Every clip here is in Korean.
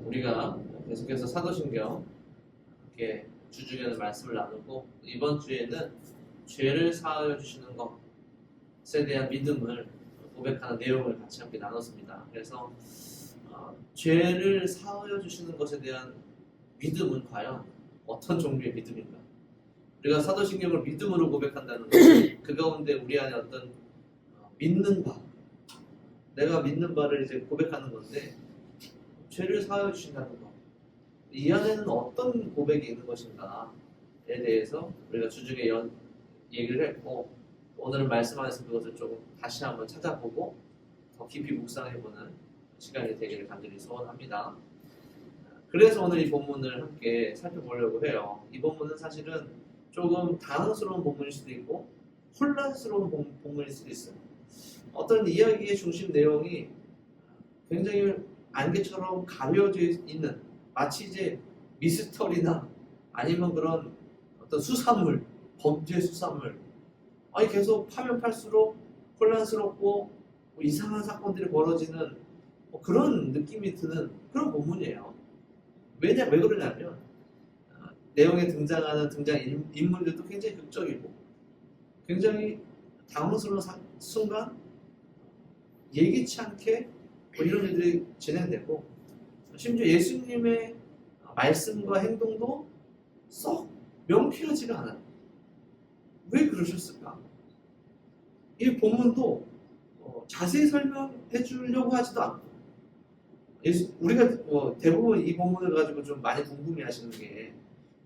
우리가 계속해서 사도신경 이렇게 주중에는 말씀을 나누고 이번 주에는 죄를 사하여 주시는 것에 대한 믿음을 고백하는 내용을 같이 함께 나눴습니다. 그래서 죄를 사하여 주시는 것에 대한 믿음은 과연 어떤 종류의 믿음인가? 우리가 사도신경을 믿음으로 고백한다는 것은 그 가운데 우리 안에 어떤 믿는 바, 내가 믿는 바를 이제 고백하는 건데, 죄를 사하여 주신다는 것, 이 안에는 어떤 고백이 있는 것인가에 대해서 우리가 주중에 얘기를 했고, 오늘은 말씀 안에서 그것을 조금 다시 한번 찾아보고 더 깊이 묵상해보는 시간이 되기를 간절히 소원합니다. 그래서 오늘 이 본문을 함께 살펴보려고 해요. 이 본문은 사실은 조금 당황스러운 본문일 수도 있고 혼란스러운 본문일 수도 있어요. 어떤 이야기의 중심 내용이 굉장히 안개처럼 가려져 있는, 마치 이제 미스터리나 아니면 그런 어떤 수사물, 범죄 수사물, 아니 계속 파면 팔수록 혼란스럽고 이상한 사건들이 벌어지는 그런 느낌이 드는 그런 본문이에요. 왜 그러냐면 내용에 등장하는 인물들도 굉장히 극적이고 굉장히 당황스러운 순간 예기치 않게 이런 일들이 진행되고, 심지어 예수님의 말씀과 행동도 썩 명쾌하지가 않아요. 왜 그러셨을까? 이 본문도 자세히 설명해 주려고 하지도 않고, 우리가 대부분 이 본문을 가지고 좀 많이 궁금해 하시는 게,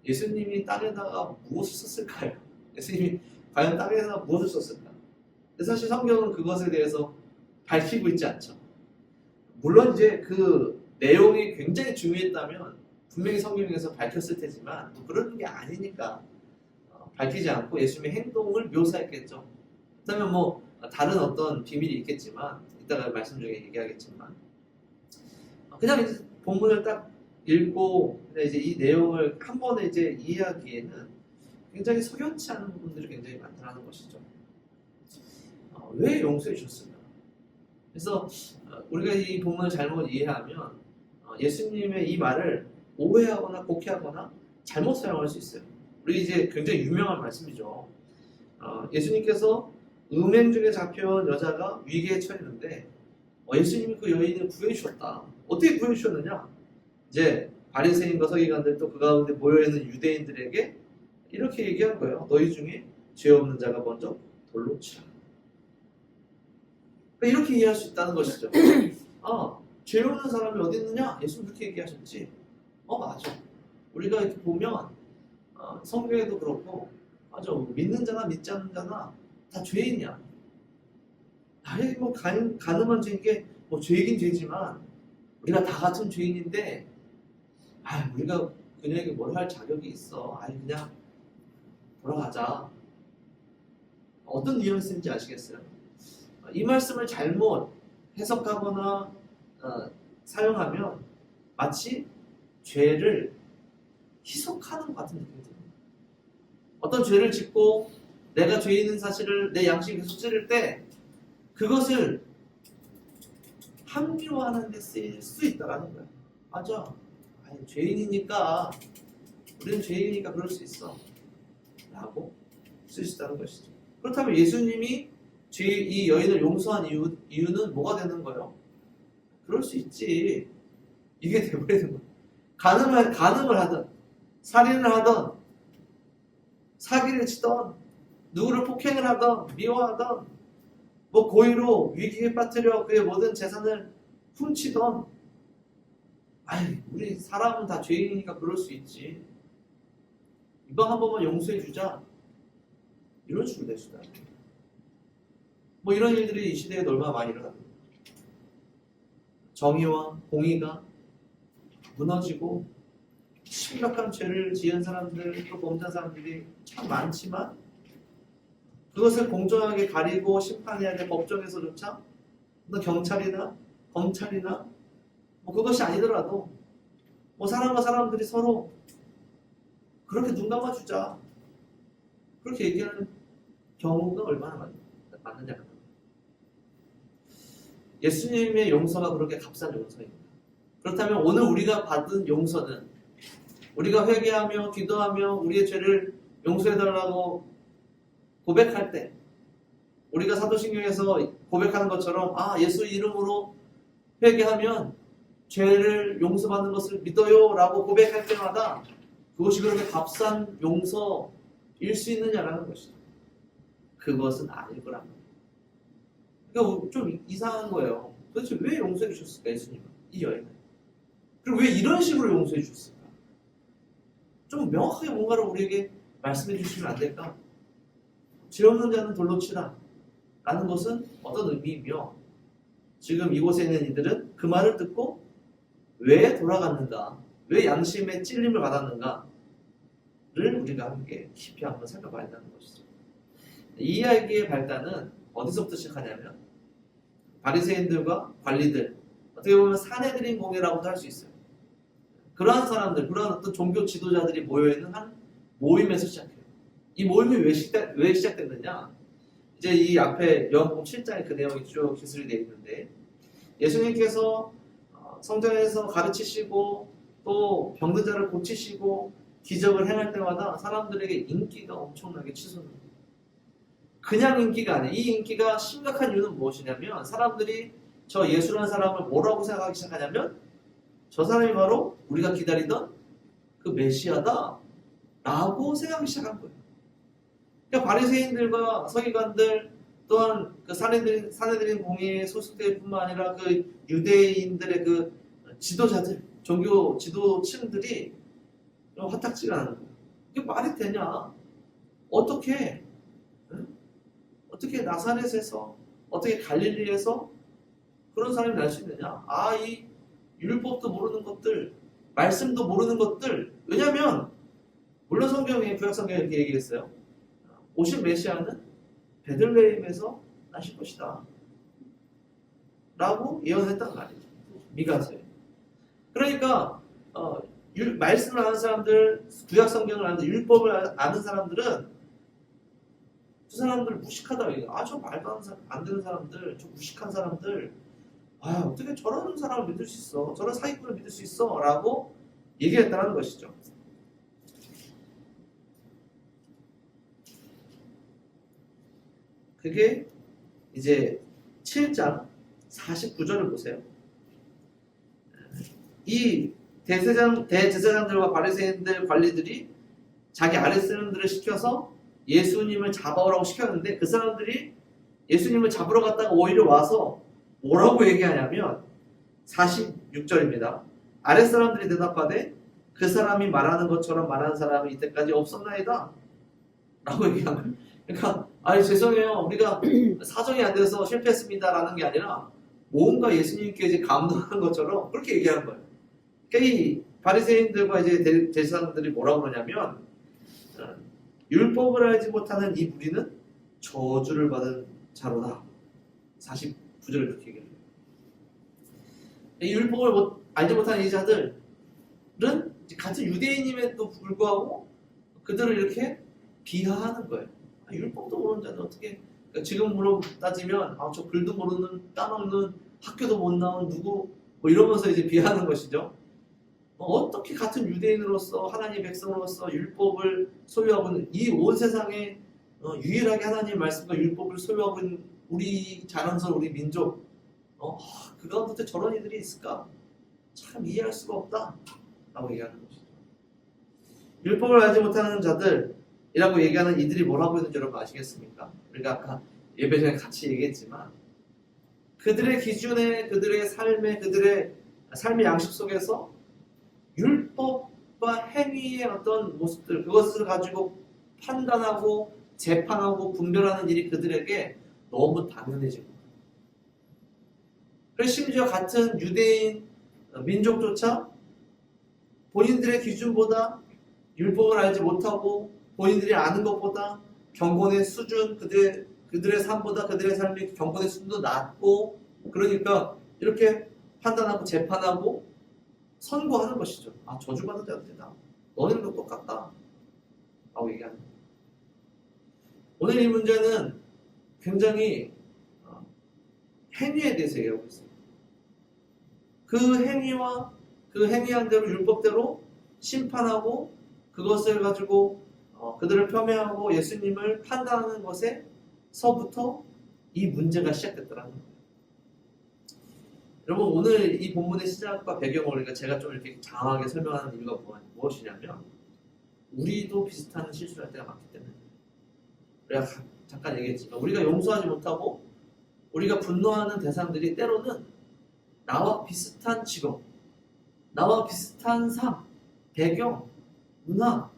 예수님이 땅에다가 무엇을 썼을까요? 예수님이 과연 땅에다가 무엇을 썼을까? 사실 성경은 그것에 대해서 밝히고 있지 않죠. 물론 이제 그 내용이 굉장히 중요했다면 분명히 성경에서 밝혔을 테지만 또 그런 게 아니니까 밝히지 않고 예수님의 행동을 묘사했겠죠. 그렇다면 뭐 다른 어떤 비밀이 있겠지만 이따가 말씀 중에 얘기하겠지만, 그냥 이제 본문을 딱 읽고 이제 이 내용을 한 번에 이제 이해하기에는 굉장히 석연치 않은 부분들이 굉장히 많다는 것이죠. 왜 용서해 주셨을까? 그래서 우리가 이 본문을 잘못 이해하면 예수님의 이 말을 오해하거나 곡해하거나 잘못 사용할 수 있어요. 우리 이제 굉장히 유명한 말씀이죠. 예수님께서 음행 중에 잡혀온 여자가 위기에 처했는데 예수님이 그 여인을 구해주셨다. 어떻게 구해주셨느냐? 이제 바리새인과 서기관들 또 그 가운데 모여있는 유대인들에게 이렇게 얘기한 거예요. 너희 중에 죄 없는 자가 먼저 돌로 치라. 이렇게 이해할 수 있다는 것이죠. 죄 없는 사람이 어디 있느냐? 예수님 그렇게 얘기하셨지. 맞아. 우리가 이렇게 보면 성경에도 그렇고, 맞아. 믿는 자나 믿지 않는 자나 다 죄인이야. 아예 뭐 가늠한 죄인 게 뭐 죄이긴 죄지만 우리가 다 같은 죄인인데, 우리가 그녀에게 뭘 할 자격이 있어. 그냥 돌아가자. 어떤 뉘앙스인지 아시겠어요? 이 말씀을 잘못 해석하거나 사용하면 마치 죄를 희석하는 것 같은 느낌이 듭니다. 어떤 죄를 짓고 내가 죄인인 사실을 내 양심이 계속 찌를 때 그것을 합리화하는 데 쓰일 수 있다라는 거예요. 맞아. 죄인이니까, 우리는 죄인이니까 그럴 수 있어 라고 쓸 수 있다는 것이죠. 그렇다면 예수님이 이 여인을 용서한 이유는 뭐가 되는 거예요? 그럴 수 있지. 이게 되버리는 거예요. 간음을 하든 살인을 하든 사기를 치든 누구를 폭행을 하든 미워하든 뭐 고의로 위기에 빠뜨려 그의 모든 재산을 훔치든, 우리 사람은 다 죄인이니까 그럴 수 있지. 이번 한 번만 용서해 주자. 이런 식으로 될 수도 있다. 뭐 이런 일들이 이 시대에 얼마나 많이 일어납니다. 정의와 공의가 무너지고 심각한 죄를 지은 사람들, 또 범죄한 사람들이 참 많지만 그것을 공정하게 가리고 심판해야 될 법정에서조차 경찰이나 검찰이나 뭐 그것이 아니더라도 뭐 사람과 사람들이 서로 그렇게 눈 감아주자, 그렇게 얘기하는 경우가 얼마나 많느냐. 예수님의 용서가 그렇게 값싼 용서입니다. 그렇다면 오늘 우리가 받은 용서는 우리가 회개하며 기도하며 우리의 죄를 용서해달라고 고백할 때 우리가 사도신경에서 고백하는 것처럼 예수 이름으로 회개하면 죄를 용서받는 것을 믿어요 라고 고백할 때마다 그것이 그렇게 값싼 용서일 수 있느냐라는 것이죠. 그것은 아닐 거란 말이에요. 그러니까 좀 이상한 거예요. 도대체 왜 용서해 주셨을까 예수님은 이 여인을. 그리고 왜 이런 식으로 용서해 주셨을까. 좀 명확하게 뭔가를 우리에게 말씀해 주시면 안 될까. 죄 없는 자는 돌로 치라 라는 것은 어떤 의미이며 지금 이곳에 있는 이들은 그 말을 듣고 왜 돌아갔는가, 왜 양심의 찔림을 받았는가를 우리가 함께 깊이 한번 살펴봐야 한다는 것이죠. 이 이야기의 발단은 어디서부터 시작하냐면 바리새인들과 관리들, 어떻게 보면 사내들인 공예라고도 할 수 있어요. 그러한 사람들, 그러한 어떤 종교 지도자들이 모여있는 한 모임에서 시작해요. 이 모임이 왜 시작됐느냐? 이제 이 앞에 요한복음 7장에 그 내용이 쭉 기술이 되어 있는데 예수님께서 성전에서 가르치시고 또 병든 자를 고치시고 기적을 행할 때마다 사람들에게 인기가 엄청나게 치솟는다. 그냥 인기가 아니에요. 이 인기가 심각한 이유는 무엇이냐면 사람들이 저 예수라는 사람을 뭐라고 생각하기 시작하냐면 저 사람이 바로 우리가 기다리던 그 메시아다 라고 생각하기 시작한 거예요. 그러니까 바리새인들과 서기관들 또한 그 사내들인 공의에 소속될 뿐만 아니라 그 유대인들의 그 지도자들, 종교 지도층들이 화딱지가 나는 거예요. 이게 말이 되냐? 어떻게 나사렛에서 어떻게 갈릴리에서 그런 사람이 날 수 있느냐? 이 율법도 모르는 것들, 말씀도 모르는 것들. 왜냐하면 물론 성경에 구약 성경에 이렇게 얘기했어요. 오실 메시아는 베들레헴에서 나실 것이다 라고 예언했단 말이죠. 미가서에. 그러니까 말씀을 아는 사람들, 구약 성경을 아는 율법을 아는 사람들은 그 사람들 무식하다 얘기해요. 저 말도 안 되는 사람들, 저 무식한 사람들, 어떻게 저런 사람을 믿을 수 있어? 저런 사기꾼을 믿을 수 있어? 라고 얘기했다는 것이죠. 그게 이제 7장 49절을 보세요. 이 대제사장들과 바리새인들 관리들이 자기 아랫사람들을 시켜서 예수님을 잡아오라고 시켰는데 그 사람들이 예수님을 잡으러 갔다가 오히려 와서 뭐라고 얘기하냐면 46절입니다. 아랫사람들이 대답하되 그 사람이 말하는 것처럼 말하는 사람이 이때까지 없었나이다 라고 얘기한 거예요. 그러니까 죄송해요. 우리가 사정이 안 돼서 실패했습니다 라는 게 아니라 뭔가 예수님께 이제 감동하는 것처럼 그렇게 얘기한 거예요. 그러니까 이 바리새인들과 이제 대제사장들이 뭐라고 그러냐면 율법을 알지 못하는 이 무리는 저주를 받은 자로다. 49절을 그렇게 얘기해요. 이 율법을 알지 못하는 이 자들은 같은 유대인임에도 불구하고 그들을 이렇게 비하하는 거예요. 율법도 모르는 자는 어떻게, 그러니까 지금으로 따지면 저 글도 모르는 까먹는 학교도 못 나온 누구 이러면서 이제 비하하는 것이죠. 어떻게 같은 유대인으로서 하나님의 백성으로서 율법을 소유하고 있는 이 온 세상에 유일하게 하나님의 말씀과 율법을 소유하고 있는 우리 자연스러운 우리 민족 그 가운데 저런 이들이 있을까? 참 이해할 수가 없다 라고 얘기하는 것이죠. 율법을 알지 못하는 자들이라고 얘기하는 이들이 뭘 하고 있는지 여러분 아시겠습니까? 우리가 아까 예배 전에 같이 얘기했지만 그들의 기준에 그들의 삶의 양식 속에서 율법과 행위의 어떤 모습들 그것을 가지고 판단하고 재판하고 분별하는 일이 그들에게 너무 당연해진 거예요. 그래서 심지어 같은 유대인 민족조차 본인들의 기준보다 율법을 알지 못하고 본인들이 아는 것보다 경건의 수준 그들의 삶보다 그들의 삶의 경건의 수준도 낮고 그러니까 이렇게 판단하고 재판하고 선고하는 것이죠. 저주받은 자들이다. 너네들도 똑같다. 라고 얘기하는 거예요. 오늘 이 문제는 굉장히 행위에 대해서 얘기하고 있어요. 그 행위와 그 행위한 대로 율법대로 심판하고 그것을 가지고 그들을 폄훼하고 예수님을 판단하는 것에서부터 이 문제가 시작됐더라는 거예요. 여러분 오늘 이 본문의 시작과 배경을 우리가 제가 좀 이렇게 장황하게 설명하는 이유가 무엇이냐면 우리도 비슷한 실수를 할 때가 많기 때문에 우리가 잠깐 얘기했지만 우리가 용서하지 못하고 우리가 분노하는 대상들이 때로는 나와 비슷한 직업, 나와 비슷한 삶, 배경, 문화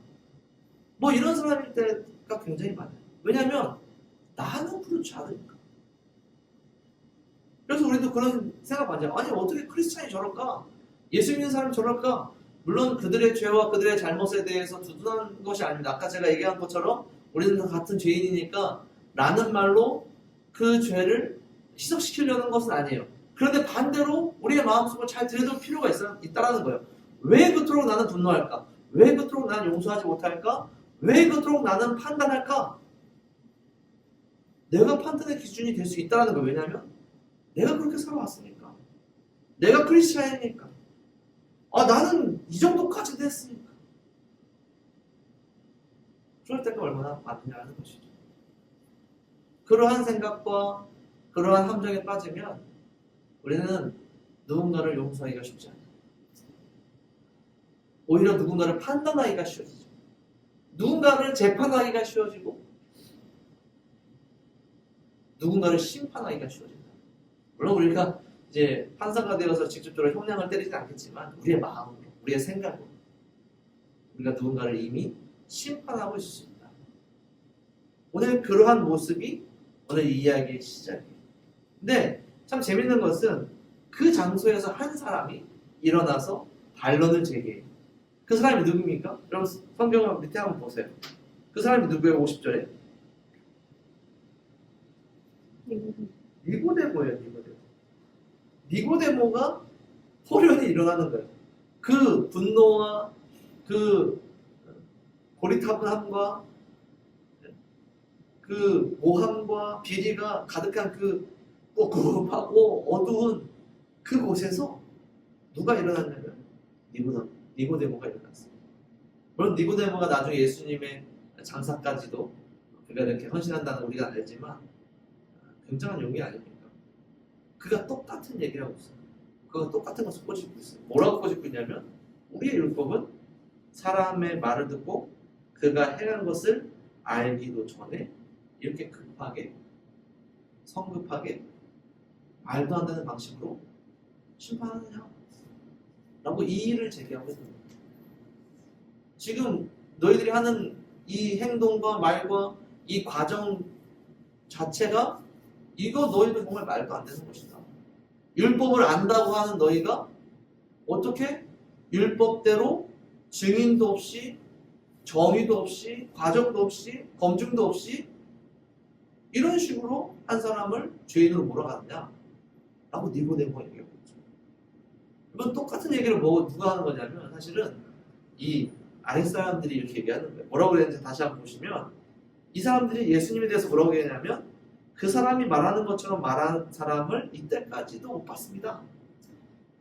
뭐 이런 사람일 때가 굉장히 많아요. 왜냐하면 나는 그렇지 않으니까. 그래서 우리도 그런 생각 많이 해요. 아니 어떻게 크리스찬이 저럴까? 예수 믿는 사람이 저럴까? 물론 그들의 죄와 그들의 잘못에 대해서 두둔한 것이 아닙니다. 아까 제가 얘기한 것처럼 우리는 다 같은 죄인이니까 라는 말로 그 죄를 희석시키려는 것은 아니에요. 그런데 반대로 우리의 마음속을 잘 들여다볼 필요가 있다라는 거예요. 왜 그토록 나는 분노할까? 왜 그토록 나는 용서하지 못할까? 왜 그토록 나는 판단할까? 내가 판단의 기준이 될 수 있다는 거예요. 왜냐하면 내가 그렇게 살아왔으니까. 내가 크리스찬이니까. 나는 이 정도까지 됐으니까. 그럴 때가 얼마나 많냐는 것이죠. 그러한 생각과 그러한 함정에 빠지면 우리는 누군가를 용서하기가 쉽지 않아요. 오히려 누군가를 판단하기가 쉬워지죠. 누군가를 재판하기가 쉬워지고 누군가를 심판하기가 쉬워진다. 물론 우리가 이제 판사가 되어서 직접적으로 형량을 때리지 않겠지만 우리의 마음으로, 우리의 생각으로 우리가 누군가를 이미 심판하고 있습니다. 오늘 그러한 모습이 오늘 이 이야기의 시작이에요. 근데 참 재밌는 것은 그 장소에서 한 사람이 일어나서 반론을 제기해요. 그 사람이 누굽니까? 여러분 성경을 밑에 한번 보세요. 그 사람이 누구예요? 50절에? 니고데모예요. 니고데모가 호련히 일어나는 거예요. 그 분노와 그 고리타분함과 그 모함과 비리가 가득한 그 꿉꿉하고 어두운 그곳에서 누가 일어났냐면 니고데모가 일어났어요. 물론 니고데모가 나중에 예수님의 장사까지도 그가 이렇게 헌신한다는 우리가 알지만 굉장한 용기 아닙니까? 그가 똑같은 얘기를 하고 있어요. 그가 똑같은 것을 꼬집고 있어요. 뭐라고 꼬집고 있냐면 우리의 율법은 사람의 말을 듣고 그가 행한 것을 알기도 전에 이렇게 급하게 성급하게 말도 안 되는 방식으로 심판하느냐 라고 이의를 제기하고 있는 거예요. 지금 너희들이 하는 이 행동과 말과 이 과정 자체가 이거 너희도 정말 말도 안 되는 것이다. 율법을 안다고 하는 너희가 어떻게 율법대로 증인도 없이 정의도 없이 과정도 없이 검증도 없이 이런 식으로 한 사람을 죄인으로 몰아가느냐 라고 니고데모가 얘기하고 있죠. 이건 똑같은 얘기를 누가 하는 거냐면 사실은 이 아랫사람들이 이렇게 얘기하는 거예요. 뭐라고 그랬는지 다시 한번 보시면 이 사람들이 예수님에 대해서 뭐라고 얘기하냐면 그 사람이 말하는 것처럼 말하는 사람을 이때까지도 못 봤습니다.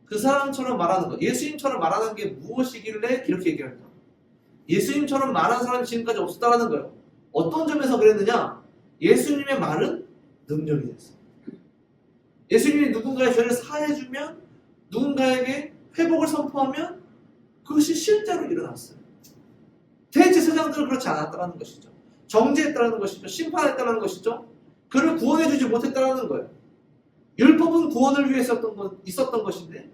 그 사람처럼 말하는 것, 예수님처럼 말하는 게 무엇이길래 이렇게 얘기할까? 예수님처럼 말하는 사람이 지금까지 없었다는 거예요. 어떤 점에서 그랬느냐? 예수님의 말은 능력이 됐어요. 예수님이 누군가의 죄를 사해주면 누군가에게 회복을 선포하면 그것이 실제로 일어났어요. 대제사장들은 그렇지 않았다는 것이죠. 정죄했다는 것이죠. 심판했다는 것이죠. 그를 구원해주지 못했다는 거예요. 율법은 구원을 위해 있었던 것인데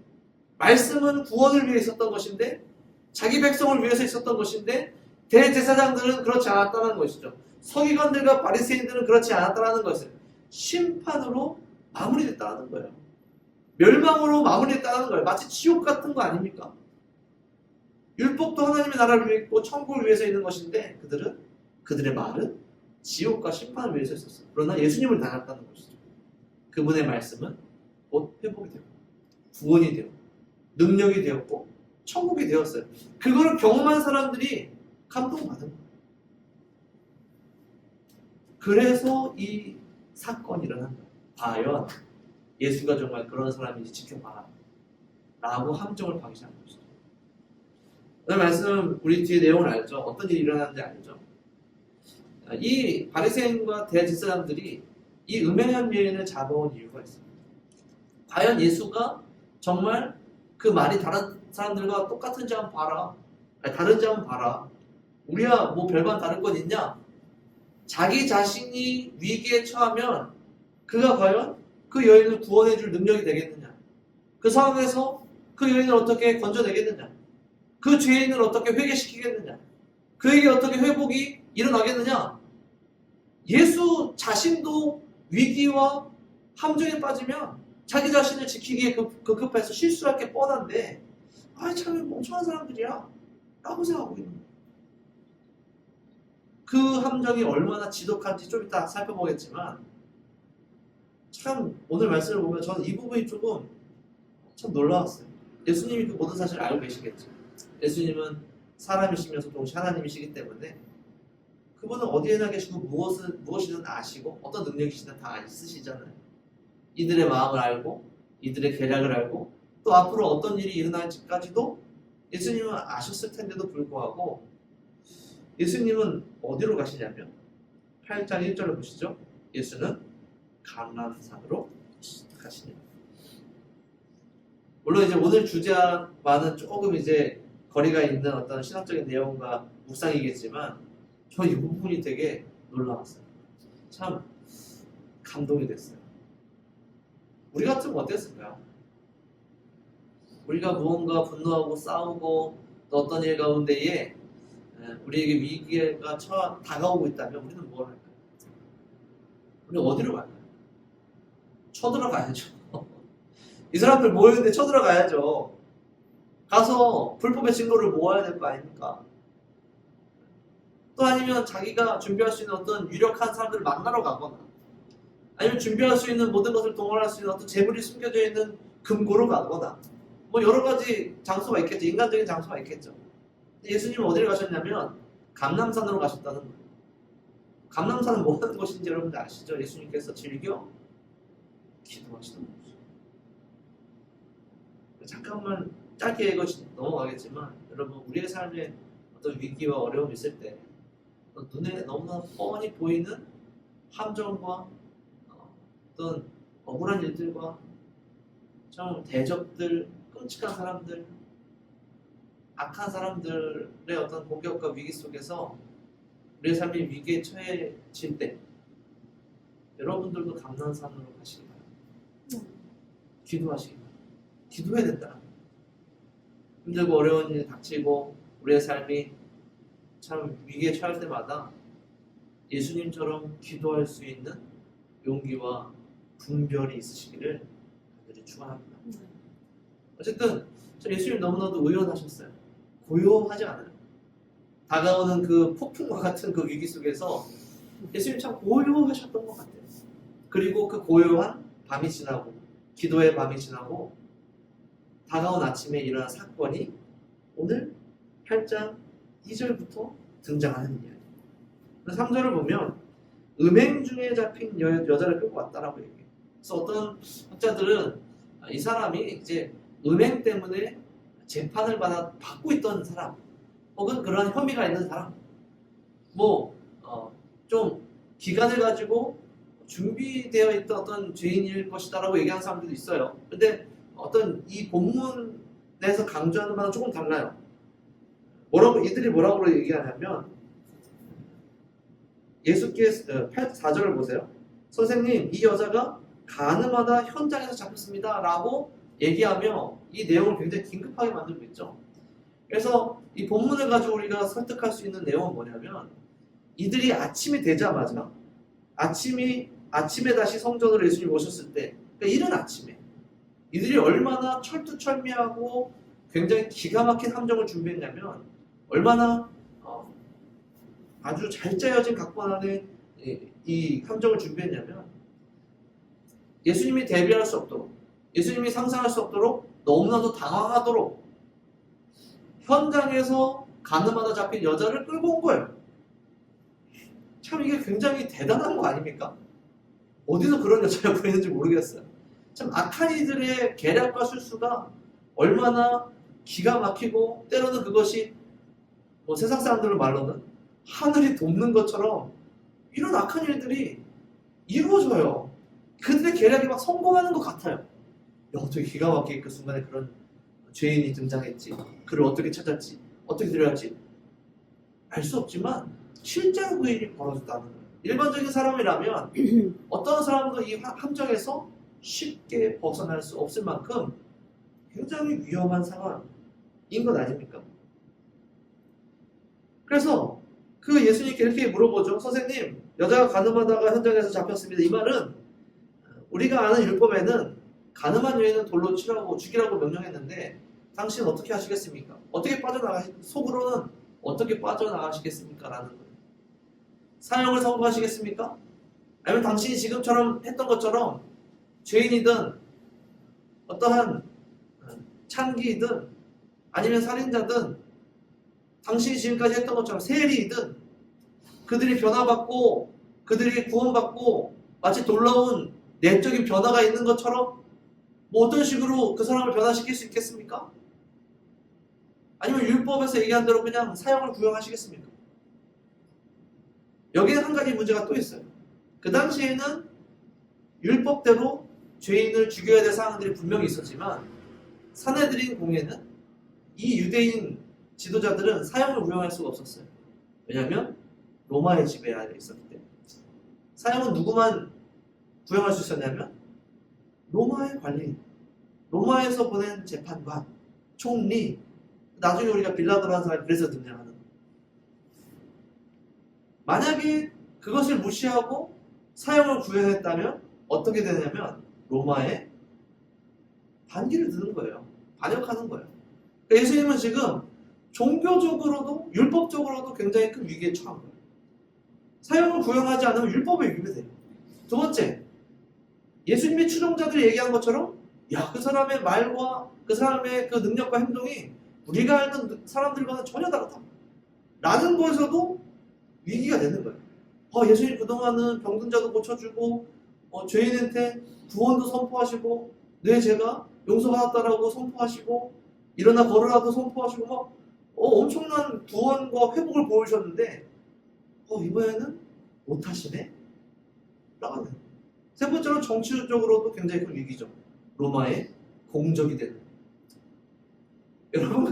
말씀은 구원을 위해 있었던 것인데 자기 백성을 위해서 있었던 것인데 대제사장들은 그렇지 않았다는 것이죠. 서기관들과 바리새인들은 그렇지 않았다는 것을 심판으로 마무리됐다는 거예요. 멸망으로 마무리됐다는 거예요. 마치 지옥 같은 거 아닙니까? 율법도 하나님의 나라를 위해 있고 천국을 위해서 있는 것인데 그들의 말은 지옥과 심판을 위해서 있었어요. 그러나 예수님을 닮았다는 것이죠. 그분의 말씀은 곧 회복이 되고 구원이 되고 능력이 되었고 천국이 되었어요. 그거를 경험한 사람들이 감동받은 거예요. 그래서 이 사건이 일어난 거예요. 과연 예수가 정말 그런 사람인지 지켜봐라. 라고 함정을 파기 시작한 것이죠. 오늘 말씀 우리 뒤에 내용을 알죠? 어떤 일이 일어나는지 알죠? 이 바리새인과 대제사장들이 이 음행한 여인을 잡아온 이유가 있습니다. 과연 예수가 정말 그 말이 다른 사람들과 똑같은지 한번 봐라. 아니, 다른지 한번 봐라. 우리야 뭐 별반 다를 건 있냐? 자기 자신이 위기에 처하면 그가 과연 그 여인을 구원해 줄 능력이 되겠느냐? 그 상황에서 그 여인을 어떻게 건져내겠느냐? 그 죄인을 어떻게 회개시키겠느냐? 그에게 어떻게 회복이 일어나겠느냐? 예수 자신도 위기와 함정에 빠지면 자기 자신을 지키기에 급급해서 실수할 게 뻔한데 참 멍청한 사람들이야 라고 생각하고 있는 거예요. 그 함정이 얼마나 지독한지 좀 이따 살펴보겠지만 참 오늘 말씀을 보면 저는 이 부분이 조금 참 놀라웠어요. 예수님이 그 모든 사실을 알고 계시겠죠. 예수님은 사람이시면서 동시에 하나님이시기 때문에 그분은 어디에나 계시고 무엇이든 아시고 어떤 능력이시든 다 있으시잖아요. 이들의 마음을 알고 이들의 계략을 알고 또 앞으로 어떤 일이 일어날지까지도 예수님은 아셨을 텐데도 불구하고 예수님은 어디로 가시냐면 8장 1절을 보시죠. 예수는 감람산으로 가시냐. 물론 이제 오늘 주제와는 조금 이제 거리가 있는 어떤 신학적인 내용과 묵상이겠지만 저 이 부분이 되게 놀라웠어요. 참 감동이 됐어요. 우리 같으면 어땠을까요? 우리가 무언가 분노하고 싸우고 또 어떤 일 가운데에 우리에게 위기가 다가오고 있다면 우리는 뭘 할까요? 우리 어디로 갈까요? 쳐들어가야죠. 이 사람들 모였는데 쳐들어가야죠. 가서 불법의 증거를 모아야 될 거 아닙니까? 또 아니면 자기가 준비할 수 있는 어떤 유력한 사람들을 만나러 가거나 아니면 준비할 수 있는 모든 것을 동원할 수 있는 어떤 재물이 숨겨져 있는 금고로 가거나 뭐 여러 가지 장소가 있겠죠. 인간적인 장소가 있겠죠. 예수님은 어디를 가셨냐면 감람산으로 가셨다는 거예요. 감람산은 뭐 하는 곳인지 여러분들 아시죠? 예수님께서 즐겨 기도하시던 곳이죠. 잠깐만 짧게 넘어가겠지만 여러분 우리의 삶에 어떤 위기와 어려움이 있을 때 눈에 너무나 뻔히 보이는 함정과 어떤 억울한 일들과 좀 대적들, 끔찍한 사람들, 악한 사람들의 어떤 공격과 위기 속에서 우리의 삶이 위기에 처해질 때 여러분들도 감람산으로 가시기 바랍니다. 기도하시기 바랍니다. 기도해야 된다. 힘들고 어려운 일이 닥치고 우리의 삶이 참 위기에 처할 때마다 예수님처럼 기도할 수 있는 용기와 분별이 있으시기를 간절히 축원합니다. 어쨌든 예수님 너무나도 의연하셨어요. 고요하지 않아요. 다가오는 그 폭풍과 같은 그 위기 속에서 예수님 참 고요하셨던 것 같아요. 그리고 그 고요한 밤이 지나고 기도의 밤이 지나고 다가온 아침에 일어난 사건이 오늘 8장 2절부터 등장하는 이야기. 3절을 보면 음행 중에 잡힌 여자를 끌고 왔다라고 얘기해요. 그래서 어떤 학자들은 이 사람이 이제 음행 때문에 재판을 받고 있던 사람, 혹은 그러한 혐의가 있는 사람, 좀 기간을 가지고 준비되어 있던 어떤 죄인일 것이다라고 얘기하는 사람들도 있어요. 근데 어떤 이 본문에서 강조하는 바는 조금 달라요. 이들이 뭐라고 얘기하냐면 예수께서 4절을 보세요. 선생님, 이 여자가 가늠하다 현장에서 잡혔습니다 라고 얘기하며 이 내용을 굉장히 긴급하게 만들고 있죠. 그래서 이 본문을 가지고 우리가 설득할 수 있는 내용은 뭐냐면 이들이 아침이 되자마자 아침에 다시 성전으로 예수님이 오셨을 때 그러니까 이른 아침에 이들이 얼마나 철두철미하고 굉장히 기가 막힌 함정을 준비했냐면 얼마나 아주 잘 짜여진 각본 안에 이 함정을 준비했냐면 예수님이 대비할 수 없도록 예수님이 상상할 수 없도록 너무나도 당황하도록 현장에서 가늠하다 잡힌 여자를 끌고 온 거예요. 참 이게 굉장히 대단한 거 아닙니까? 어디서 그런 여자를 구했는지 모르겠어요. 참 악한 이들의 계략과 실수가 얼마나 기가 막히고 때로는 그것이 뭐 세상 사람들의 말로는 하늘이 돕는 것처럼 이런 악한 일들이 이루어져요. 그들의 계략이 막 성공하는 것 같아요. 야, 어떻게 기가 막히게 그 순간에 그런 죄인이 등장했지, 그를 어떻게 찾았지, 어떻게 들여왔지 알 수 없지만 실제로 그 일이 벌어졌다는 거예요. 일반적인 사람이라면 어떤 사람도 이 함정에서 쉽게 벗어날 수 없을 만큼 굉장히 위험한 상황인 것 아닙니까? 그래서 그 예수님께 이렇게 물어보죠. 선생님, 여자가 가늠하다가 현장에서 잡혔습니다. 이 말은 우리가 아는 율법에는 가늠한 여인은 돌로 치라고 죽이라고 명령했는데 당신은 어떻게 하시겠습니까? 속으로는 어떻게 빠져나가시겠습니까? 라는 거예요. 사형을 선고하시겠습니까? 아니면 당신이 지금처럼 했던 것처럼 죄인이든 어떠한 창기이든 아니면 살인자든 당신이 지금까지 했던 것처럼 세리이든 그들이 변화받고 그들이 구원받고 마치 놀라운 내적인 변화가 있는 것처럼 뭐 어떤 식으로 그 사람을 변화시킬 수 있겠습니까? 아니면 율법에서 얘기한 대로 그냥 사형을 구형하시겠습니까? 여기에 한 가지 문제가 또 있어요. 그 당시에는 율법대로 죄인을 죽여야 될 상황들이 분명히 있었지만 사내들인 공예는 이 유대인 지도자들은 사형을 구형할 수가 없었어요. 왜냐하면 로마의 지배 아래 있었기 때문에. 사형은 누구만 구형할 수 있었냐면 로마의 관리, 로마에서 보낸 재판관, 총리, 나중에 우리가 빌라도라는 사람이 그래서 등장하는 거예요. 만약에 그것을 무시하고 사형을 구형했다면 어떻게 되냐면 로마에 반기를 드는 거예요. 반역하는 거예요. 그러니까 예수님은 지금 종교적으로도 율법적으로도 굉장히 큰 위기에 처한 거예요. 사형을 구형하지 않으면 율법에 위배돼요. 두 번째, 예수님의 추종자들이 얘기한 것처럼 야, 그 사람의 말과 그 사람의 그 능력과 행동이 우리가 알던 사람들과는 전혀 다르다 라는 거에서도 위기가 되는 거예요. 예수님 그동안은 병든 자도 고쳐주고 죄인한테 구원도 선포하시고 내 죄가 용서받았다라고 선포하시고 일어나 걸으라도 선포하시고 막 엄청난 구원과 회복을 보여주셨는데 이번에는 못하시네? 라는 거예요. 세 번째로 정치적으로도 굉장히 큰 위기죠. 로마의 공적이 되는. 여러분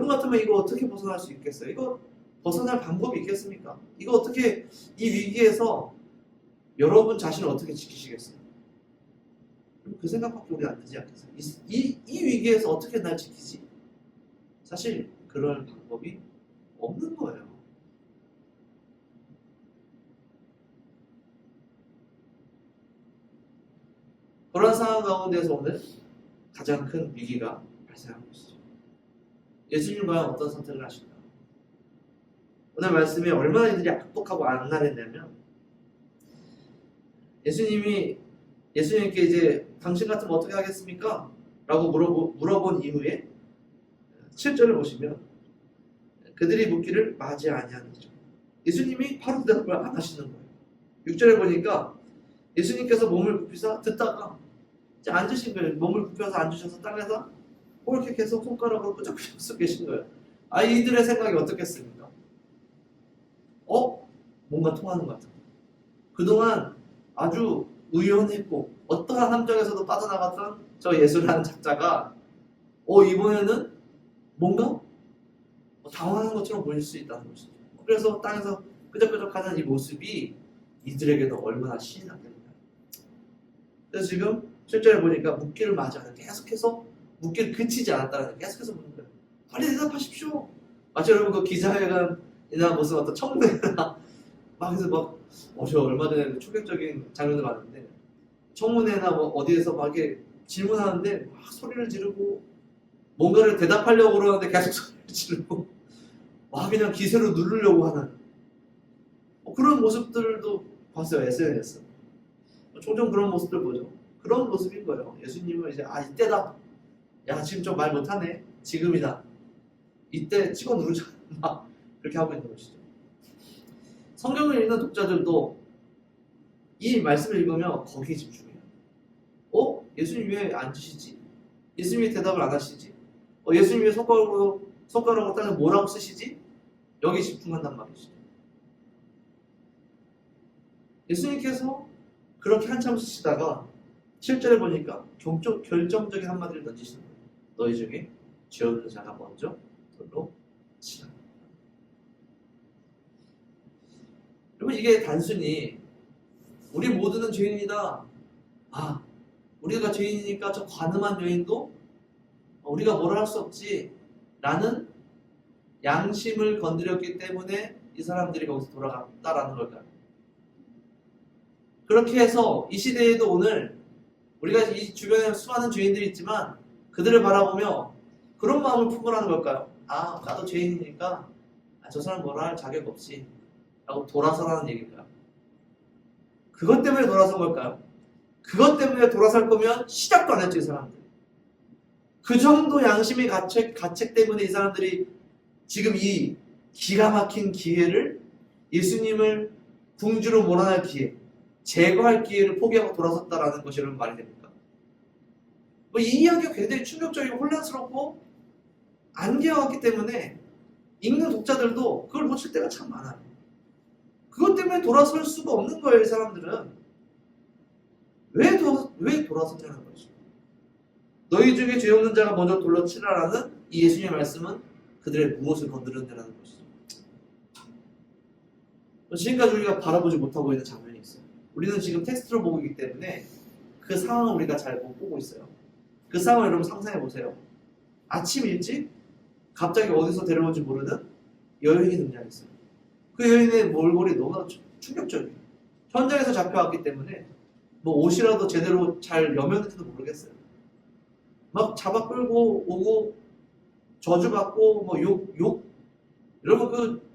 같으면 이거 어떻게 벗어날 수 있겠어요? 이거 벗어날 방법이 있겠습니까? 이거 어떻게 이 위기에서 여러분 자신을 어떻게 지키시겠어요? 그 생각밖에 우리 안 되지 않겠어요? 이 위기에서 어떻게 날 지키지? 사실 그럴 방법이 없는 거예요. 그런 상황 가운데서 오늘 가장 큰 위기가 발생한 것이죠. 예수님은 과연 어떤 선택을 하실까? 오늘 말씀에 얼마나 이들이 악독하고 악랄했냐면 예수님께 이제 당신 같으면 어떻게 하겠습니까? 라고 물어본 이후에 7절을 보시면 그들이 묻기를 맞이 아니하는지죠. 예수님이 바로 대답을 안 하시는 거예요. 6절에 보니까 예수님께서 몸을 굽히사 듣다가 이제 앉으신 거예요. 몸을 굽혀서 앉으셔서 땅에서 이렇게 계속 손가락으로 끄적끄적 쓰고 계신 거예요. 이들의 생각이 어떻겠습니까? 뭔가 통하는 것 같아요. 그동안 아주 우연했고 어떠한 함정에서도 빠져나갔던 저 예수라는 작자가 이번에는 뭔가 당황하는 것처럼 보일 수 있다는 것이죠. 그래서 땅에서 끄적끄적하는 이 모습이 이들에게도 얼마나 신이 났겠냐. 그래서 지금 실제로 보니까 묻기를 맞이하는 계속해서 묻기를 그치지 않았다는 계속해서 묻는 거예요. 빨리 대답하십시오. 마치 여러분 그 기자회견이나 무슨 어떤 청문회나 막 해서 저 얼마 전에 충격적인 장면을 봤는데 청문회나 어디에서 막 이렇게 질문하는데 막 소리를 지르고 뭔가를 대답하려고 그러는데 계속 소리를 지르고 막 그냥 기세로 누르려고 하는 그런 모습들도 봤어요. SNS. 종종 그런 모습들 보죠. 그런 모습인 거예요. 예수님은 이제 이때다. 야, 지금 좀 말 못하네. 지금이다. 이때 찍어 누르자. 막 그렇게 하고 있는 것이죠. 성경을 읽는 독자들도 이 말씀을 읽으면 거기에 집중해요. 예수님 왜 앉으시지? 예수님이 대답을 안 하시지? 예수님이 손가락으로 따면 뭐라고 쓰시지? 여기 집중한단 말이죠. 예수님께서 그렇게 한참 쓰시다가 7절에 보니까 결정적인 한마디를 던지시는 거예요. 너희 중에 죄 없는 자가 먼저 돌로 치라. 여러분, 이게 단순히 우리 모두는 죄인이다. 우리가 죄인이니까 저 관음한 여인도 우리가 뭐라 할 수 없지 라는 양심을 건드렸기 때문에 이 사람들이 거기서 돌아갔다라는 걸까요? 그렇게 해서 이 시대에도 오늘 우리가 이 주변에 수많은 죄인들이 있지만 그들을 바라보며 그런 마음을 품으라는 걸까요? 나도 죄인이니까 저 사람 뭐라 할 자격 없지 라고 돌아서라는 얘기일까요? 그것 때문에 돌아선 걸까요? 그것 때문에 돌아설 거면 시작도 안 했죠, 이 사람들. 그 정도 양심의 가책 때문에 이 사람들이 지금 이 기가 막힌 기회를, 예수님을 궁주로 몰아낼 기회, 제거할 기회를 포기하고 돌아섰다라는 것이 여러분 말이 됩니까? 이 이야기가 굉장히 충격적이고 혼란스럽고 안개왔기 때문에 읽는 독자들도 그걸 놓칠 때가 참 많아요. 그것 때문에 돌아설 수가 없는 거예요, 이 사람들은. 왜 돌아섰냐는 거죠. 너희 중에 죄 없는 자가 먼저 돌로 치라라는 이 예수님의 말씀은 그들의 무엇을 건드렸냐는 것이죠. 지금까지 우리가 바라보지 못하고 있는 장면이 있어요. 우리는 지금 텍스트로 보고 있기 때문에 그 상황을 우리가 잘 못 보고 있어요. 그 상황을 여러분 상상해 보세요. 아침 일찍 갑자기 어디서 데려온지 모르는 여인이 등장했어요. 그 여인의 몰골이 너무 충격적이에요. 현장에서 잡혀왔기 때문에 옷이라도 제대로 잘 여몄는지도 모르겠어요. 막 잡아 끌고 오고 저주받고 욕 여러분, 그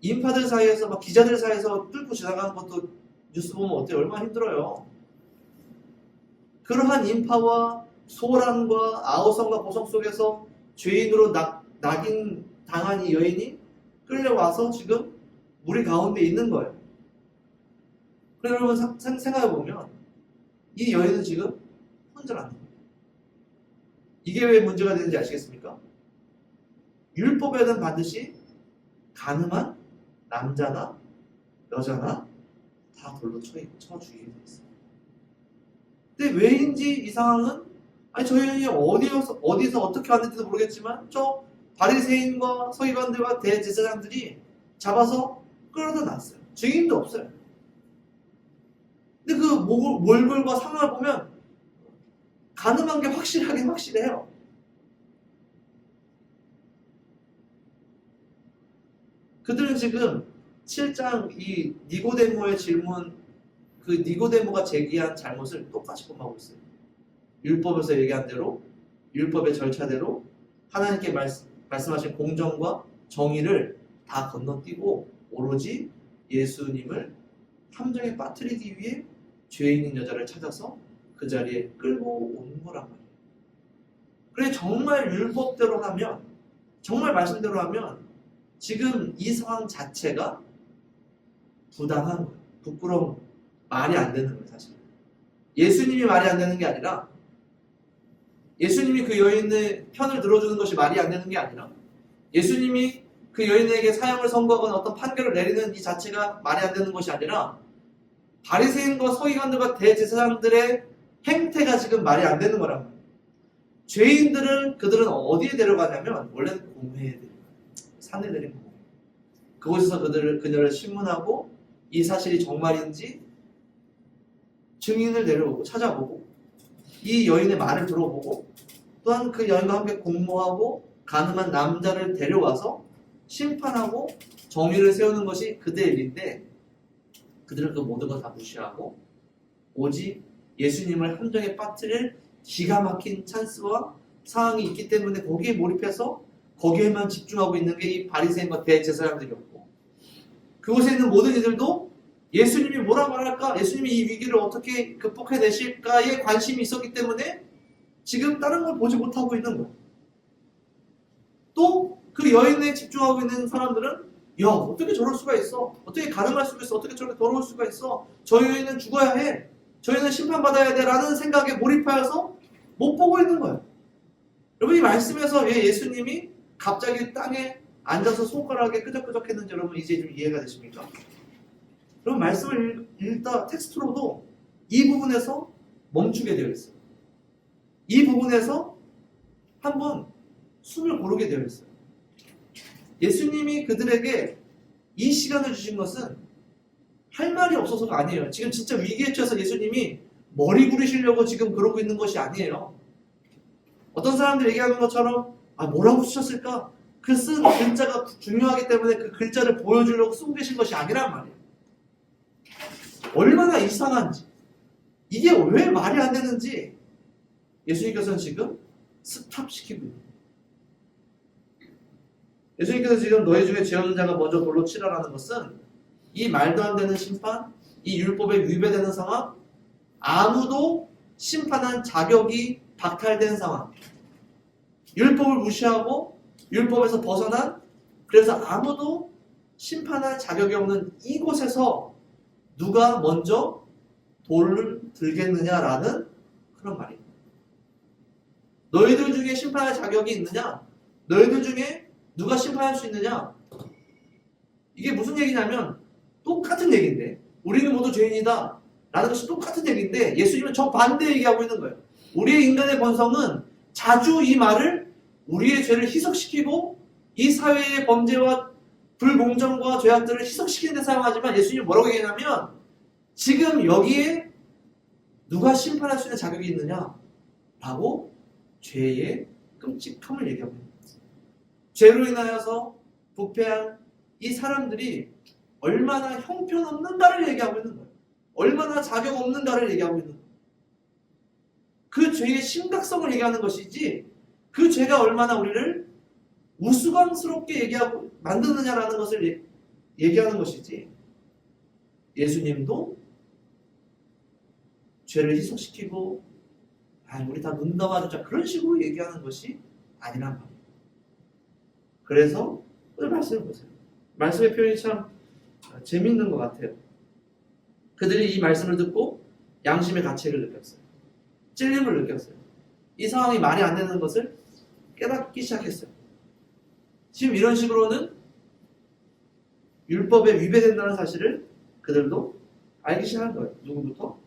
인파들 사이에서 막 기자들 사이에서 뚫고 지나가는 것도 뉴스 보면 어때요? 얼마나 힘들어요. 그러한 인파와 소란과 아우성과 고성 속에서 죄인으로 낙인 당한 이 여인이 끌려와서 지금 무리 가운데 있는 거예요. 그래서 여러분 생각해보면 이 여인은 지금 혼자라는 거예요. 이게 왜 문제가 되는지 아시겠습니까? 율법에는 반드시 가늠한 남자나 여자나 다 돌로 쳐 죽이게 돼 있어요. 근데 왜인지 이 상황은 저 여인이 어디서 어떻게 왔는지도 모르겠지만 저 바리새인과 서기관들과 대제사장들이 잡아서 끌어다 놨어요. 증인도 없어요. 근데 그 몰골과 상황을 보면 가늠한 게 확실해요. 그들은 지금 7장 이 니고데모의 질문, 그 니고데모가 제기한 잘못을 똑같이 범하고 있어요. 율법에서 얘기한 대로, 율법의 절차대로 하나님께 말씀하신 공정과 정의를 다 건너뛰고 오로지 예수님을 함정에 빠뜨리기 위해 죄인인 여자를 찾아서 그 자리에 끌고 온 거란 말이에요. 그래, 정말 율법대로 하면, 정말 말씀대로 하면 지금 이 상황 자체가 부당한 거예요. 부끄러운 거예요. 말이 안 되는 거예요, 사실. 예수님이 말이 안 되는 게 아니라, 예수님이 그 여인의 편을 들어주는 것이 말이 안 되는 게 아니라, 예수님이 그 여인에게 사형을 선고하거나 어떤 판결을 내리는 이 자체가 말이 안 되는 것이 아니라, 바리새인과 서기관들과 대제사장들의 행태가 지금 말이 안 되는 거란 말이에요. 죄인들은 그들은 어디에 데려가냐면 원래는 공회에 데려가요. 산에 내린 공회. 그곳에서 그녀를 신문하고 이 사실이 정말인지 증인을 데려오고 찾아보고 이 여인의 말을 들어보고 또한 그 여인과 함께 공모하고 가늠한 남자를 데려와서 심판하고 정의를 세우는 것이 그들의 일인데 그들은 그 모든 걸 다 무시하고 오직 예수님을 함정에 빠뜨릴 기가 막힌 찬스와 상황이 있기 때문에 거기에 몰입해서 거기에만 집중하고 있는 게 이 바리새인과 대제사장들이었고 그곳에 있는 모든 이들도 예수님이 뭐라 말할까? 예수님이 이 위기를 어떻게 극복해내실까에 관심이 있었기 때문에 지금 다른 걸 보지 못하고 있는 거예요. 또 그 여인에 집중하고 있는 사람들은 야, 어떻게 저럴 수가 있어? 어떻게 가늠할 수가 있어? 어떻게 저렇게 더러울 수가 있어? 저 여인은 죽어야 해. 저 여인은 심판받아야 돼. 라는 생각에 몰입하여서 못 보고 있는 거예요. 여러분 이 말씀에서 왜 예수님이 갑자기 땅에 앉아서 손가락에 끄적끄적했는지 여러분 이제 좀 이해가 되십니까? 여러분 말씀을 읽다 텍스트로도 이 부분에서 멈추게 되어 있어요. 이 부분에서 한번 숨을 고르게 되어 있어요. 예수님이 그들에게 이 시간을 주신 것은 할 말이 없어서가 아니에요. 지금 진짜 위기에 처해서 예수님이 머리 구르시려고 지금 그러고 있는 것이 아니에요. 어떤 사람들 얘기하는 것처럼 뭐라고 쓰셨을까? 그 쓴 글자가 중요하기 때문에 그 글자를 보여주려고 쓰고 계신 것이 아니란 말이에요. 얼마나 이상한지, 이게 왜 말이 안 되는지 예수님께서는 지금 스탑시키고 있는 거예요. 예수님께서 지금 너희 중에 죄 없는 자가 먼저 돌로 치라라는 것은 이 말도 안 되는 심판, 이 율법에 위배되는 상황, 아무도 심판한 자격이 박탈된 상황, 율법을 무시하고 율법에서 벗어난, 그래서 아무도 심판할 자격이 없는 이곳에서 누가 먼저 돌을 들겠느냐라는 그런 말입니다. 너희들 중에 심판할 자격이 있느냐? 너희들 중에 누가 심판할 수 있느냐? 이게 무슨 얘기냐면 똑같은 얘기인데, 우리는 모두 죄인이다 라는 것이 똑같은 얘기인데 예수님은 정반대 얘기하고 있는 거예요. 우리의 인간의 본성은 자주 이 말을 우리의 죄를 희석시키고 이 사회의 범죄와 불공정과 죄악들을 희석시키는 데 사용하지만, 예수님이 뭐라고 얘기하냐면 지금 여기에 누가 심판할 수 있는 자격이 있느냐 라고 죄의 끔찍함을 얘기하고 있는 거예요. 죄로 인하여서 부패한 이 사람들이 얼마나 형편없는가를 얘기하고 있는 거예요. 얼마나 자격 없는가를 얘기하고 있는 거예요. 그 죄의 심각성을 얘기하는 것이지 그 죄가 얼마나 우리를 우스꽝스럽게 얘기하고 만드느냐라는 것을 얘기하는 것이지, 예수님도 죄를 희석시키고 우리 다 눈 감아주자 그런 식으로 얘기하는 것이 아니란 말이에요. 그래서 오늘 말씀을 보세요. 말씀의 표현이 참 재밌는 것 같아요. 그들이 이 말씀을 듣고 양심의 가책을 느꼈어요. 찔림을 느꼈어요. 이 상황이 말이 안 되는 것을 깨닫기 시작했어요. 지금 이런 식으로는 율법에 위배된다는 사실을 그들도 알기 시작한 거예요. 누구부터?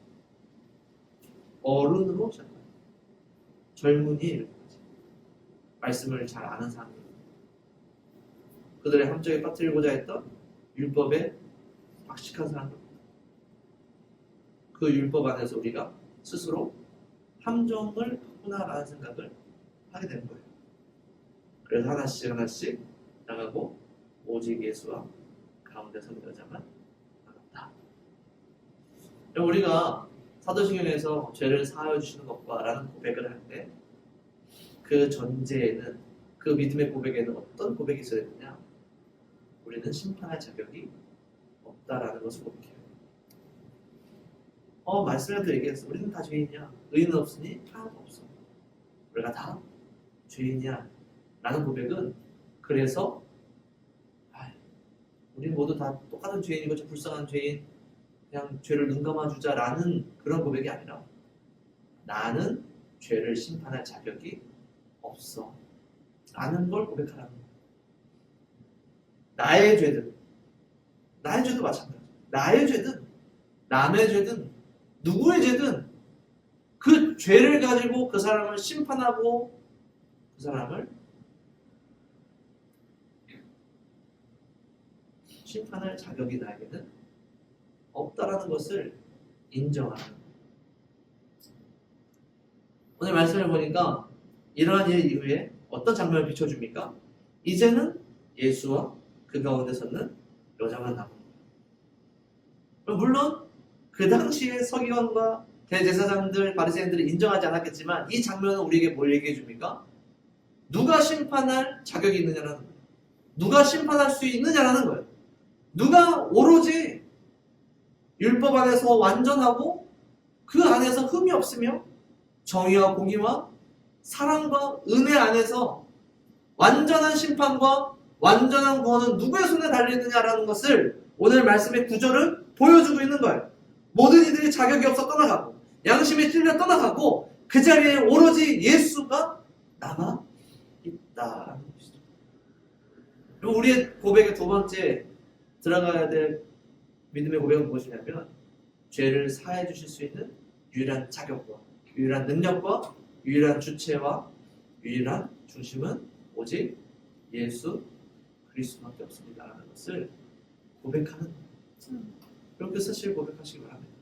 어른으로 시작해요. 젊은이 이렇게까지. 말씀을 잘 아는 사람들. 그들의 함정에 빠뜨리고자 했던 율법에 박식한 사람들. 그 율법 안에서 우리가 스스로 함정을 팠구나라는 생각을 하게 되는 거예요. 그래서 하나씩 하나씩 나가고 오직 예수와 가운데 선 여자만 나갔다. 우리가 사도신경에서 죄를 사하여 주시는 것과 라는 고백을 할 때 그 전제에는, 그 믿음의 고백에는 어떤 고백이 있어야 되느냐? 우리는 심판할 자격이 없다라는 것을 고백해요. 말씀에도 얘기했어. 우리는 다 죄인이야. 의인은 없으니 하나도 없어. 우리가 다 죄인이야 라는 고백은, 그래서 우리는 모두 다 똑같은 죄인이고 저 불쌍한 죄인, 그냥 죄를 눈 감아주자 라는 그런 고백이 아니라, 나는 죄를 심판할 자격이 없어 라는 걸 고백하라는 거예요. 나의 죄든, 나의 죄도 마찬가지예요. 나의 죄든 남의 죄든 누구의 죄든 그 죄를 가지고 그 사람을 심판하고 그 사람을 심판할 자격이 나에게는 없다라는 것을 인정하는 거예요. 오늘 말씀을 보니까 이러한 일 이후에 어떤 장면을 비춰줍니까? 이제는 예수와 그 가운데 섰는 여자만 남은 거예요. 물론 그 당시에 서기관과 대제사장들, 바리새인들이 인정하지 않았겠지만 이 장면은 우리에게 뭘 얘기해 줍니까? 누가 심판할 자격이 있느냐라는 거예요. 누가 심판할 수 있느냐라는 거예요. 누가 오로지 율법 안에서 완전하고 그 안에서 흠이 없으며 정의와 공의와 사랑과 은혜 안에서 완전한 심판과 완전한 구원은 누구의 손에 달리느냐라는 것을 오늘 말씀의 구절은 보여주고 있는 거예요. 모든 이들이 자격이 없어 떠나가고 양심에 찔려 떠나가고 그 자리에 오로지 예수가 남아 있다라는 것이죠. 그리고 우리의 고백의 두 번째 들어가야 될 믿음의 고백은 무엇이냐면 죄를 사해 주실 수 있는 유일한 자격과 유일한 능력과 유일한 주체와 유일한 중심은 오직 예수 그리스도밖에 없습니다라는 것을 고백하는 그렇게 사실 고백하시기 바랍니다.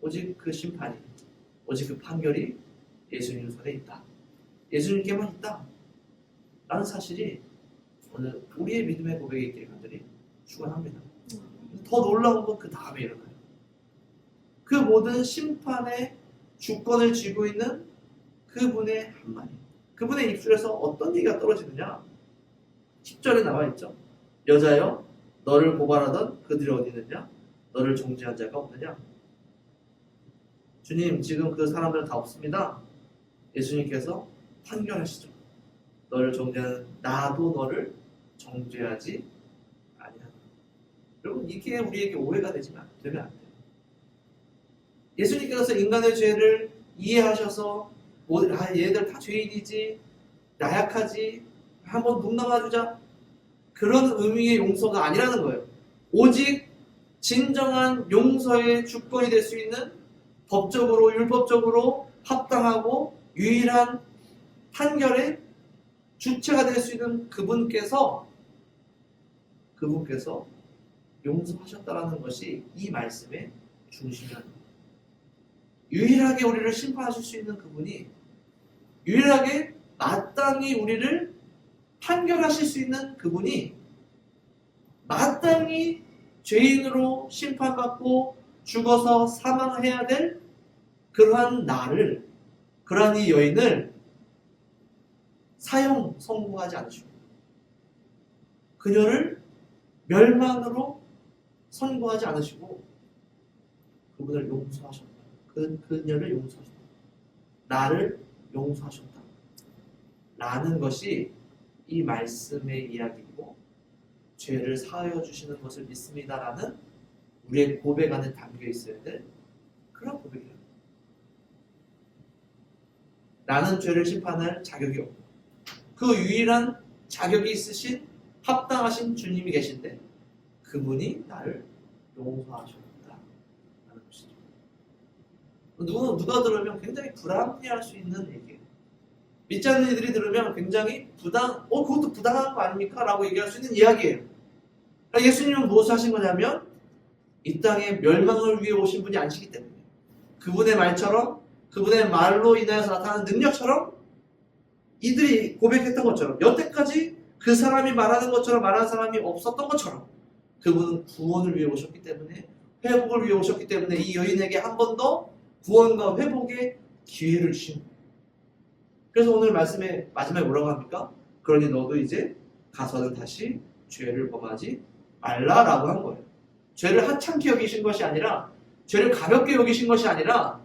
오직 그 심판이 오직 그 판결이 예수님 손에 있다. 예수님께만 있다. 라는 사실이 오늘 우리의 믿음의 고백이 있기를 간절히 축원합니다. 더 놀라운 건 그 다음에 일어나요. 그 모든 심판의 주권을 쥐고 있는 그분의 한마디. 그분의 입술에서 어떤 얘기가 떨어지느냐? 10절에 나와 있죠. 여자여 너를 고발하던 그들이 어디 있느냐? 너를 정죄한 자가 없느냐? 주님 지금 그 사람들은 다 없습니다. 예수님께서 판결하시죠. 너를 정죄하는 나도 너를 정죄하지 아니하노라. 여러분 이게 우리에게 오해가 되면 안 돼요. 예수님께서 인간의 죄를 이해하셔서 얘들 다 죄인이지 나약하지 한번 눈 감아주자 그런 의미의 용서가 아니라는 거예요. 오직 진정한 용서의 주권이 될 수 있는 법적으로 율법적으로 합당하고 유일한 판결의 주체가 될 수 있는 그분께서 용서하셨다라는 것이 이 말씀의 중심이랍니다. 유일하게 우리를 심판하실 수 있는 그분이 유일하게 마땅히 우리를 판결하실 수 있는 그분이 마땅히 죄인으로 심판받고 죽어서 사망해야 될 그러한 나를 그러한 이 여인을 사형 선고하지 않으시고 그녀를 멸망으로 선고하지 않으시고 그분을 용서하셨다. 그녀를 용서하셨다. 나를 용서하셨다. 라는 것이 이 말씀의 이야기고 죄를 사하여 주시는 것을 믿습니다라는 우리의 고백 안에 담겨 있어야 될 그런 고백이에요. 나는 죄를 심판할 자격이 없고 그 유일한 자격이 있으신 합당하신 주님이 계신데 그분이 나를 용서하셨다. 라는 것이죠. 누가 들으면 굉장히 불합리할 수 있는 얘기예요. 믿지 않는 이들이 들으면 굉장히 그것도 부당한 거 아닙니까? 라고 얘기할 수 있는 이야기예요. 그러니까 예수님은 무엇을 하신 거냐면 이 땅에 멸망을 위해 오신 분이 아니시기 때문에 그분의 말처럼 그분의 말로 인하여서 나타나는 능력처럼 이들이 고백했던 것처럼 여태까지 그 사람이 말하는 것처럼 말하는 사람이 없었던 것처럼 그분은 구원을 위해 오셨기 때문에 회복을 위해 오셨기 때문에 이 여인에게 한 번 더 구원과 회복의 기회를 주신 거예요. 그래서 오늘 말씀의 마지막에 뭐라고 합니까? 그러니 너도 이제 가서는 다시 죄를 범하지 말라라고 한 거예요. 죄를 하찮게 여기신 것이 아니라 죄를 가볍게 여기신 것이 아니라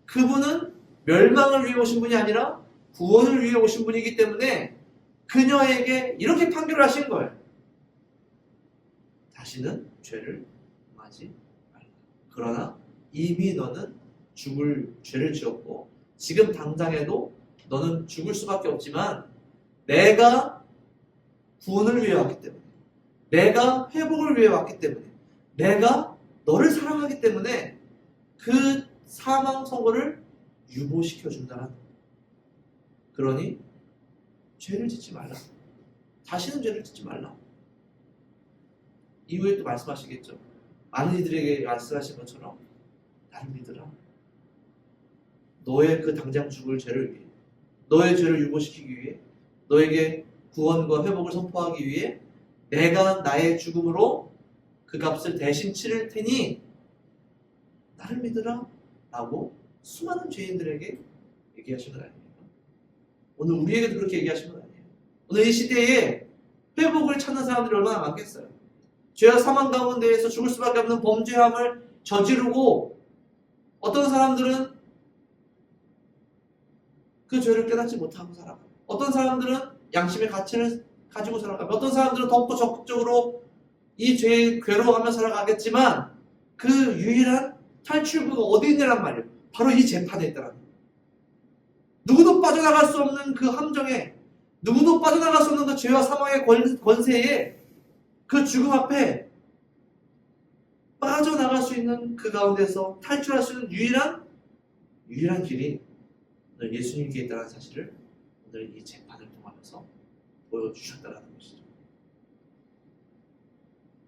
그분은 멸망을 위해 오신 분이 아니라 구원을 위해 오신 분이기 때문에 그녀에게 이렇게 판결을 하신 거예요. 다시는 죄를 범하지 말라. 그러나 이미 너는 죽을 죄를 지었고 지금 당장에도 너는 죽을 수밖에 없지만 내가 구원을 위해 왔기 때문에 내가 회복을 위해 왔기 때문에 내가 너를 사랑하기 때문에 그 사망 선고를 유보시켜 준다는 거예요. 그러니 죄를 짓지 말라. 다시는 죄를 짓지 말라. 이후에 또 말씀하시겠죠. 많은 이들에게 말씀하신 것처럼 나를 믿으라. 너의 그 당장 죽을 죄를 위해 너의 죄를 유보시키기 위해 너에게 구원과 회복을 선포하기 위해 내가 나의 죽음으로 그 값을 대신 치를 테니 나를 믿으라 라고 수많은 죄인들에게 얘기하신 건 아닙니까? 오늘 우리에게도 그렇게 얘기하신 건 아니에요. 오늘 이 시대에 회복을 찾는 사람들이 얼마나 많겠어요. 죄와 사망 가운데에서 죽을 수밖에 없는 범죄함을 저지르고 어떤 사람들은 그 죄를 깨닫지 못하고 살아가요. 어떤 사람들은 양심의 가치를 가지고 살아가요. 어떤 사람들은 더욱더 적극적으로 이 죄에 괴로워하며 살아가겠지만 그 유일한 탈출구가 어디 있냐란 말이에요. 바로 이 재판에 있다라는 거예요. 누구도 빠져나갈 수 없는 그 함정에, 누구도 빠져나갈 수 없는 그 죄와 사망의 권세에, 그 죽음 앞에 빠져나갈 수 있는 그 가운데서 탈출할 수 있는 유일한 길이 오늘 예수님께 있다는 사실을 오늘 이 재판을 통하면서 보여주셨다는 것이죠.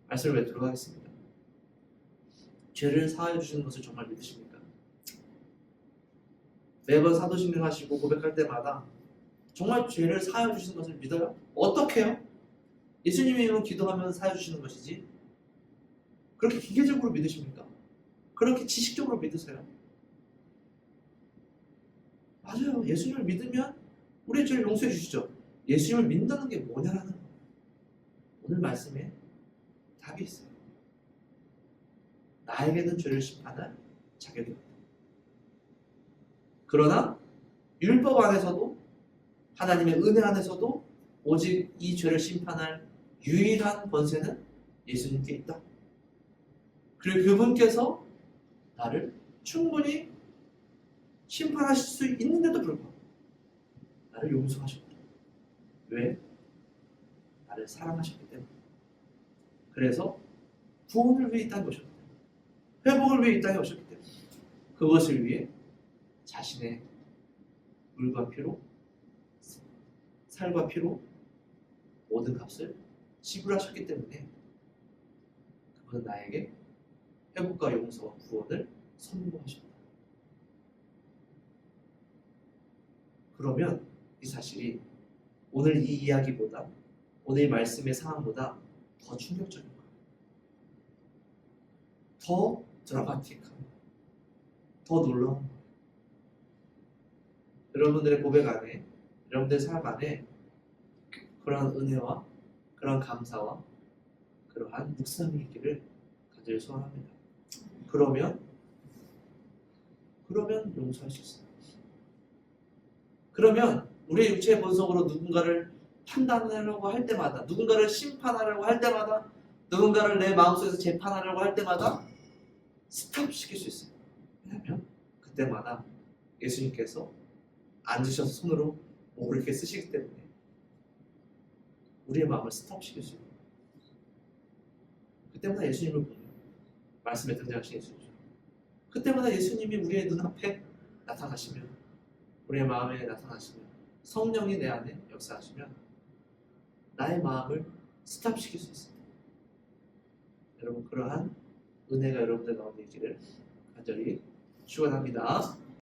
말씀을 맺도록 하겠습니다. 죄를 사하여 주시는 것을 정말 믿으십니까? 매번 사도신경 하시고 고백할 때마다 정말 죄를 사하여 주시는 것을 믿어요? 어떻게 해요? 예수님의 이름으로 기도하면 사하여 주시는 것이지 그렇게 기계적으로 믿으십니까? 그렇게 지식적으로 믿으세요? 맞아요. 예수님을 믿으면 우리의 죄를 용서해 주시죠. 예수님을 믿는다는 게 뭐냐라는 거. 오늘 말씀에 답이 있어요. 나에게는 죄를 심판할 자격이 없다. 그러나 율법 안에서도 하나님의 은혜 안에서도 오직 이 죄를 심판할 유일한 권세는 예수님께 있다. 그리고 그분께서 나를 충분히 심판하실 수 있는데도 불구하고 나를 용서하셨다. 왜? 나를 사랑하셨기 때문에. 그래서 구원을 위해 이 땅에 오셨기 때문에, 회복을 위해 이 땅에 오셨기 때문에, 그것을 위해 자신의 물과 피로, 살과 피로 모든 값을 지불하셨기 때문에 그분은 나에게 회복과 용서와 구원을 선고하셨다. 그러면 이 사실이 오늘 이 이야기보다, 오늘 말씀의 상황보다 더 충격적인 거예요. 더 드라마틱한, 더 놀라운 거예요. 여러분들의 고백 안에, 여러분들의 삶 안에 그러한 은혜와 그러한 감사와 그러한 묵상이 있기를 간절히 소원합니다. 그러면 용서할 수 있어요. 그러면 우리의 육체의 본성으로 누군가를 판단하려고 할 때마다, 누군가를 심판하려고 할 때마다, 누군가를 내 마음속에서 재판하려고 할 때마다 스탑시킬 수 있어요. 왜냐하면 그때마다 예수님께서 앉으셔서 손으로 목을 이렇게 쓰시기 때문에 우리의 마음을 스탑시킬 수 있는 거예요. 그때마다 예수님을 보는 말씀에 등장하신 예수님이죠. 그때마다 예수님이 우리의 눈앞에 나타나시면, 우리의 마음에 나타나시면, 성령이 내 안에 역사하시면 나의 마음을 스탑시킬 수 있습니다. 여러분, 그러한 은혜가 여러분들 가운데 있기를 간절히 축원합니다.